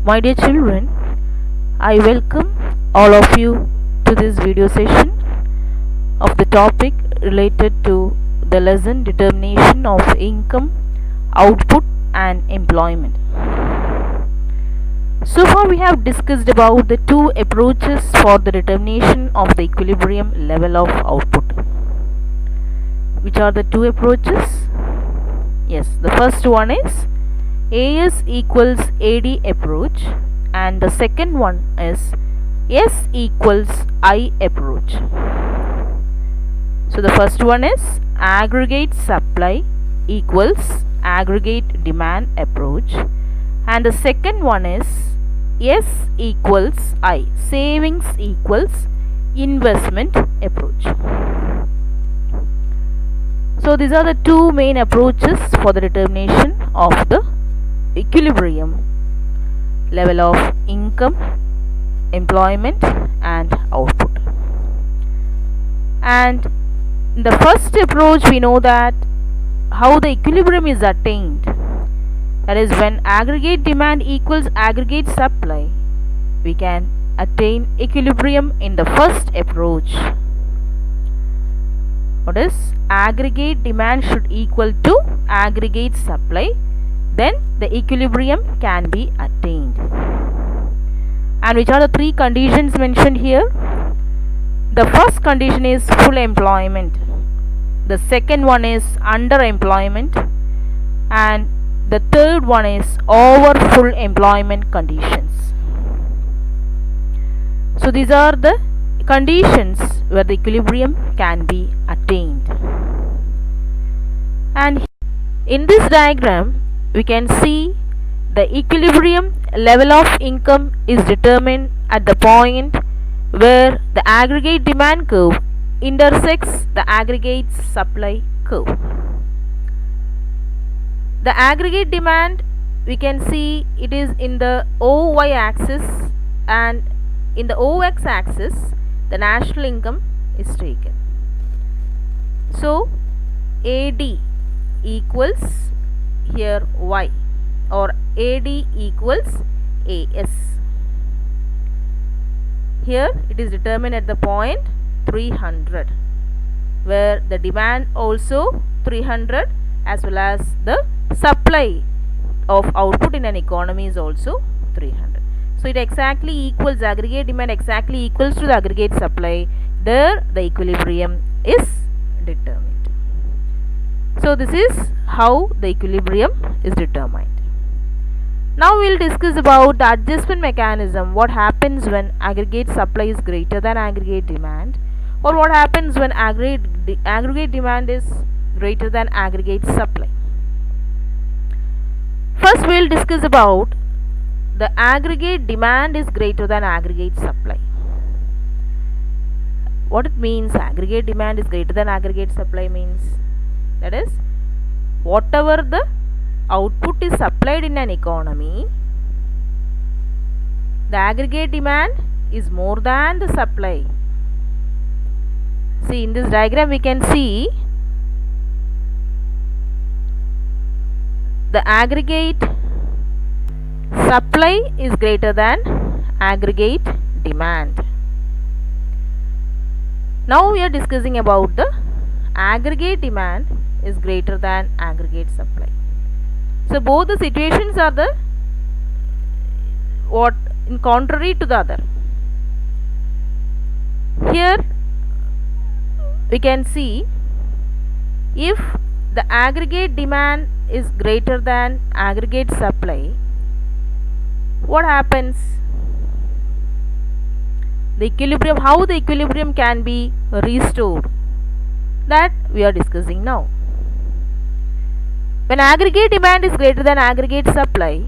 My dear children, I welcome all of you to this video session of the topic related to the lesson determination of income, output and employment. So far we have discussed about the two approaches for the determination of the equilibrium level of output. Which are the two approaches? Yes, the first one is AS equals AD approach and the second one is S equals I approach. So the first one is aggregate supply equals aggregate demand approach and the second one is S equals I, savings equals investment approach. So these are the two main approaches for the determination of the equilibrium level of income, employment and output. And in the first approach we know that how the equilibrium is attained, that is when aggregate demand equals aggregate supply, we can attain equilibrium in the first approach. What is aggregate demand should equal to aggregate supply, then the equilibrium can be attained. And which are the three conditions mentioned here? The first condition is full employment, the second one is underemployment and the third one is over full employment conditions. So these are the conditions where the equilibrium can be attained. And in this diagram we can see the equilibrium level of income is determined at the point where the aggregate demand curve intersects the aggregate supply curve. The aggregate demand, we can see it is in the OY axis and in the OX axis the national income is taken. So AD equals here Y or AD equals AS. Here it is determined at the point 300 where the demand also 300 as well as the supply of output in an economy is also 300. So it exactly equals, aggregate demand exactly equals to the aggregate supply. There the equilibrium is determined. So this is how the equilibrium is determined. Now we will discuss about the adjustment mechanism. What happens when aggregate supply is greater than aggregate demand, or what happens when aggregate demand is greater than aggregate supply. First we will discuss about the aggregate demand is greater than aggregate supply. What it means, aggregate demand is greater than aggregate supply means, that is whatever the output is supplied in an economy, the aggregate demand is more than the supply. See, in this diagram we can see the aggregate supply is greater than aggregate demand. Now we are discussing about the aggregate demand is greater than aggregate supply. So both the situations are the what in contrary to the other. Here we can see if the aggregate demand is greater than aggregate supply, what happens? The equilibrium, how the equilibrium can be restored, that we are discussing now. When aggregate demand is greater than aggregate supply,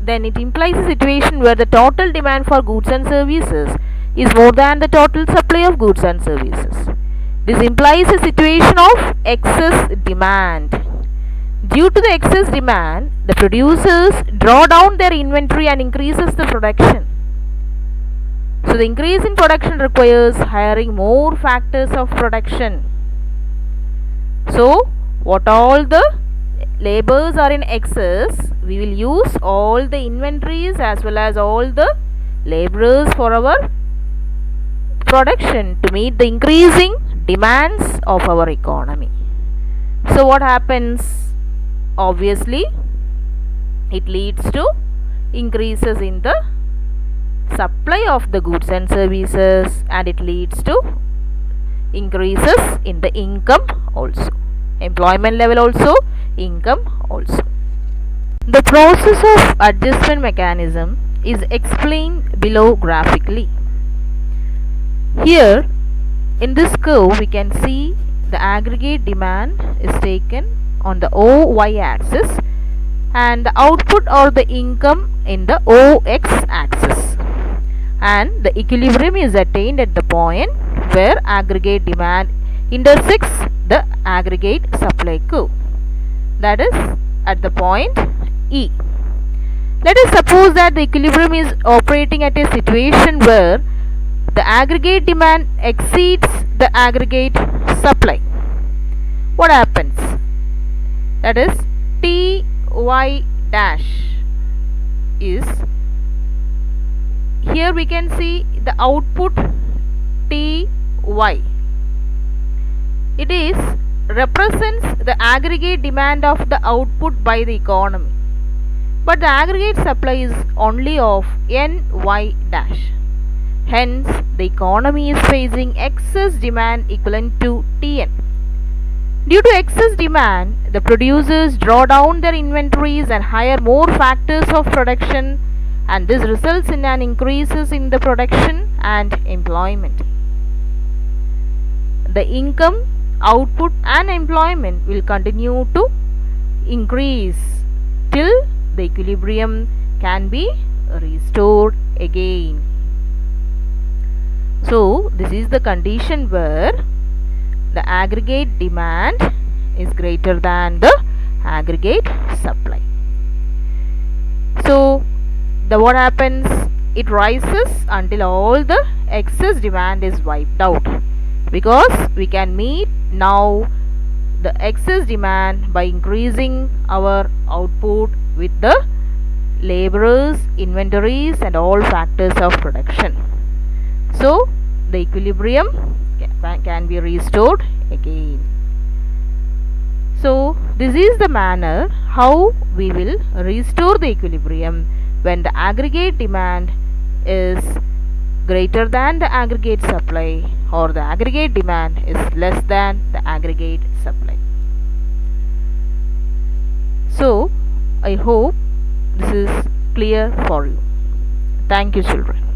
then it implies a situation where the total demand for goods and services is more than the total supply of goods and services. This implies a situation of excess demand. Due to the excess demand, the producers draw down their inventory and increases the production. So the increase in production requires hiring more factors of production. So what all the labors are in excess, we will use all the inventories as well as all the laborers for our production to meet the increasing demands of our economy. So what happens? Obviously, it leads to increases in the supply of the goods and services, and it leads to increases in the income also, employment level also, income also. The process of adjustment mechanism is explained below graphically. Here in this curve we can see the aggregate demand is taken on the OY axis and the output or the income in the OX axis, and the equilibrium is attained at the point where aggregate demand intersects the aggregate supply curve, that is at the point E. Let us suppose that the equilibrium is operating at a situation where the aggregate demand exceeds the aggregate supply. What happens? That is Ty dash is, here we can see the output Ty. It is represents the aggregate demand of the output by the economy, but the aggregate supply is only of Ny dash. Hence, the economy is facing excess demand equivalent to Tn. Due to excess demand, the producers draw down their inventories and hire more factors of production, and this results in an increases in the production and employment. The income, output and employment will continue to increase till the equilibrium can be restored again. So this is the condition where the aggregate demand is greater than the aggregate supply. So what happens? It rises until all the excess demand is wiped out, because we can meet now the excess demand by increasing our output with the laborers, inventories and all factors of production. So the equilibrium can be restored again. So this is the manner how we will restore the equilibrium when the aggregate demand is greater than the aggregate supply, or the aggregate demand is less than the aggregate supply. So I hope this is clear for you. Thank you, children.